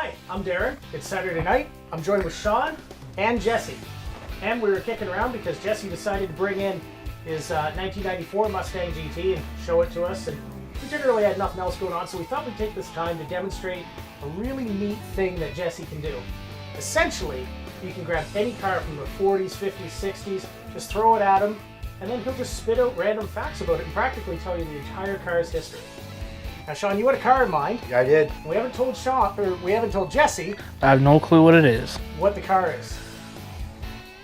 Hi, I'm Darren. It's Saturday night. I'm joined with Shawn and Jesse. And we were kicking around because Jesse decided to bring in his 1994 Mustang GT and show it to us. And we generally had nothing else going on, so we thought we'd take this time to demonstrate a really neat thing that Jesse can do. Essentially, you can grab any car from the 40s, 50s, 60s, just throw it at him, and then he'll just spit out random facts about it and practically tell you the entire car's history. Now, Shawn, you had a car in mind. Yeah, I did. We haven't told Jesse. I have no clue what it is. What the car is.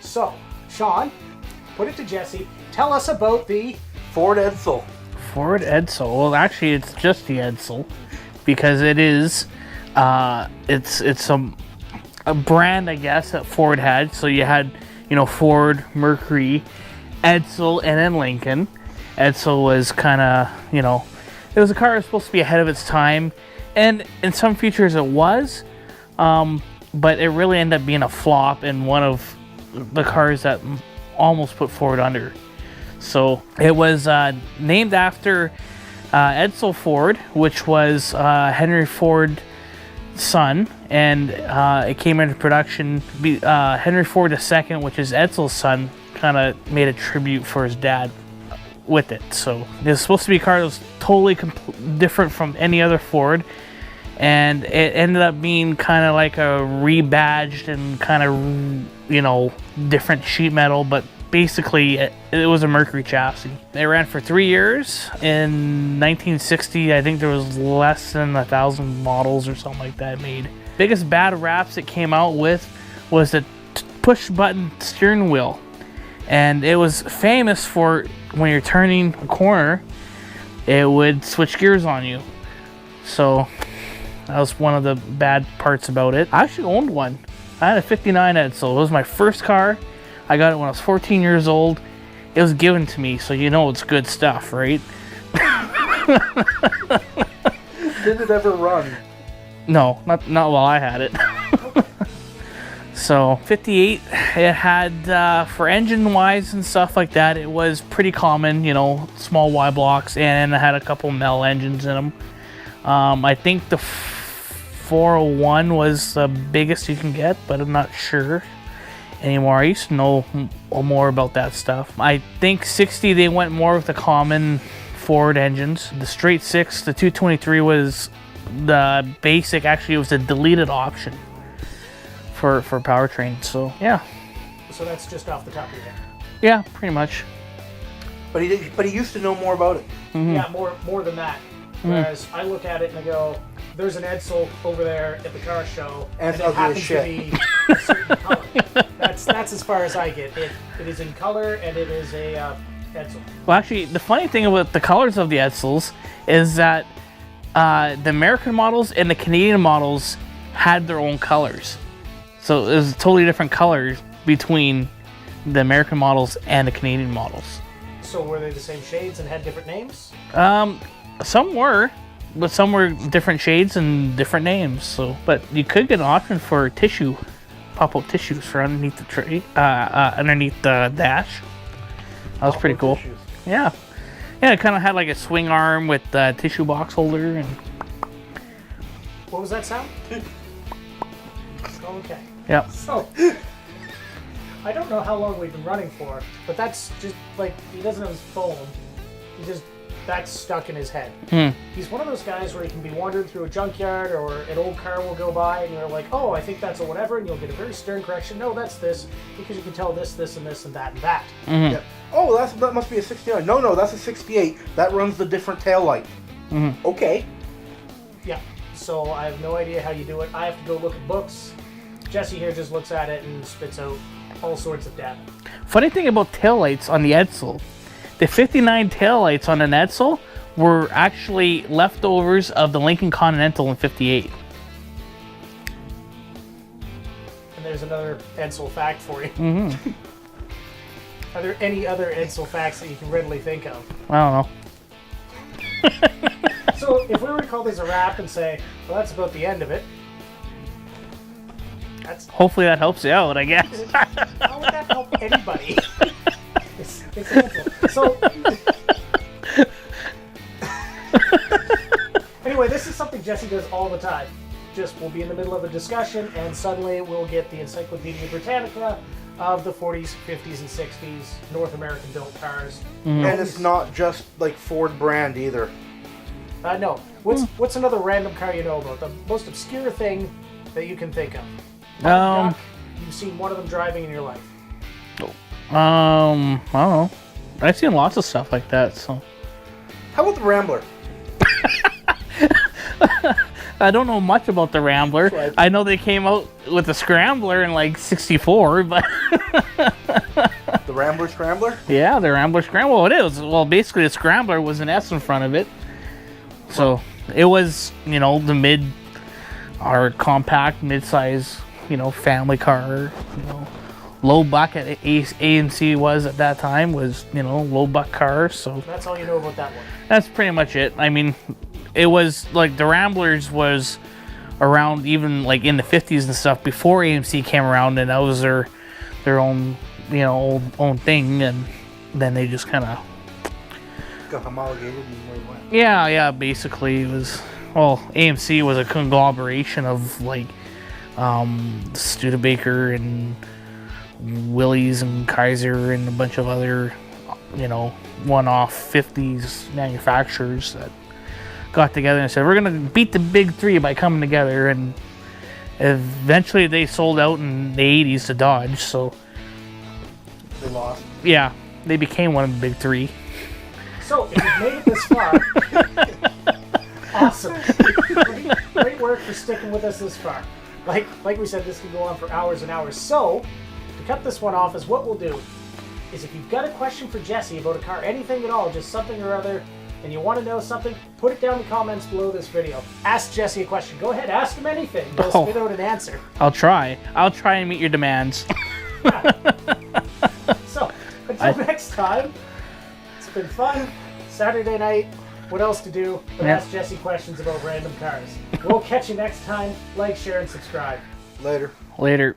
So, Shawn, put it to Jesse. Tell us about the Ford Edsel. Ford Edsel. Well, actually, it's just the Edsel because it is. It's a brand, I guess, that Ford had. So you had, Ford, Mercury, Edsel, and then Lincoln. Edsel was kind of, it was a car that was supposed to be ahead of its time, and in some features it was, but it really ended up being a flop and one of the cars that almost put Ford under. So it was named after Edsel Ford, which was Henry Ford's son, and it came into production. Henry Ford II, which is Edsel's son, kind of made a tribute for his dad with it. So it was supposed to be a car that was totally different from any other Ford, and it ended up being kind of like a rebadged and kind of different sheet metal, but basically it was a Mercury chassis. It ran for 3 years. In 1960, I think there was less than 1,000 models or something like that made. Biggest bad raps it came out with was the push button steering wheel, and it was famous for when you're turning a corner, it would switch gears on you. So that was one of the bad parts about it. I actually owned one. I had a 59 Edsel. It was my first car. I got it when I was 14 years old. It was given to me, so it's good stuff, right? Did it ever run? No, not while I had it. So 58, it had, for engine-wise and stuff like that, it was pretty common, small Y blocks, and it had a couple Mel engines in them. I think the 401 was the biggest you can get, but I'm not sure anymore. I used to know more about that stuff. I think 60, they went more with the common Ford engines. The straight six, the 223 was the basic. Actually, it was a deleted option for powertrain. So yeah. So that's just off the top of your head. Yeah, pretty much. But he used to know more about it. Mm-hmm. Yeah, more than that. Whereas I look at it and I go, there's an Edsel over there at the car show, And it it's ugly as happens shit. to be a certain color. That's as far as I get. It is in color, and it is a Edsel. Well, actually, the funny thing about the colors of the Edsels is that the American models and the Canadian models had their own colors. So it was totally different colors between the American models and the Canadian models. So were they the same shades and had different names? Some were, but some were different shades and different names. So, but you could get an option for tissue, pop-up tissues for underneath the tray, underneath the dash. That was pretty cool. Tissues. Yeah, it kind of had like a swing arm with a tissue box holder and. What was that sound? Okay. Yep. So, I don't know how long we've been running for, but that's just like, he doesn't have his phone. That's stuck in his head. He's one of those guys where he can be wandering through a junkyard or an old car will go by and you're like, oh, I think that's a whatever, and you'll get a very stern correction. No, that's this, because you can tell this, this, and this, and that, and that. Yeah. Oh, that must be a 69. No, that's a 68. That runs the different tail light. Okay. Yeah. So I have no idea how you do it. I have to go look at books. Jesse here just looks at it and spits out all sorts of data. Funny thing about taillights on the Edsel, the 59 taillights on an Edsel were actually leftovers of the Lincoln Continental in 58. And there's another Edsel fact for you. Are there any other Edsel facts that you can readily think of? I don't know. So if we were to call this a wrap and say, well, that's about the end of it. Hopefully that helps you out, I guess. How would that help anybody? It's Edsel. So anyway, this is something Jesse does all the time. we'll be in the middle of a discussion, and suddenly we'll get the Encyclopedia Britannica of the 40s, 50s, and 60s North American built cars. And it's not just like Ford brand either. No. What's another random car you know about? The most obscure thing that you can think of. You've seen one of them driving in your life. I don't know. I've seen lots of stuff like that. So. How about the Rambler? I don't know much about the Rambler. Right. I know they came out with the Scrambler in like '64, but The Rambler Scrambler? yeah, the Rambler Scrambler. Well, it is. Well, basically, the Scrambler was an S in front of it, so it was, the compact, mid-size, family car. Low buck at AMC was at that time was low buck car. So That's all you know about that one. that's pretty much it. I mean, it was like the Ramblers was around even like in the 50s and stuff before AMC came around, and that was their own own thing, and then they just kind of Got homologated and where it went. yeah basically it was, well, AMC was a conglomeration of like Studebaker and Willys and Kaiser and a bunch of other one-off 50s manufacturers that got together and said, we're gonna beat the big three by coming together, and eventually they sold out in the 80s to Dodge, so They lost. yeah, they became one of the big three. So, if you've made it this far, awesome. Great work for sticking with us this far. Like we said, this could go on for hours and hours. So, to cut this one off, is what we'll do is, if you've got a question for Jesse about a car, anything at all, just something or other, and you want to know something, put it down in the comments below this video. Ask Jesse a question. Go ahead, ask him anything. He'll spit out an answer. I'll try and meet your demands. So, until next time, it's been fun. Saturday night, what else to do but ask Jesse questions about random cars. We'll catch you next time. Like, share, and subscribe. Later. Later.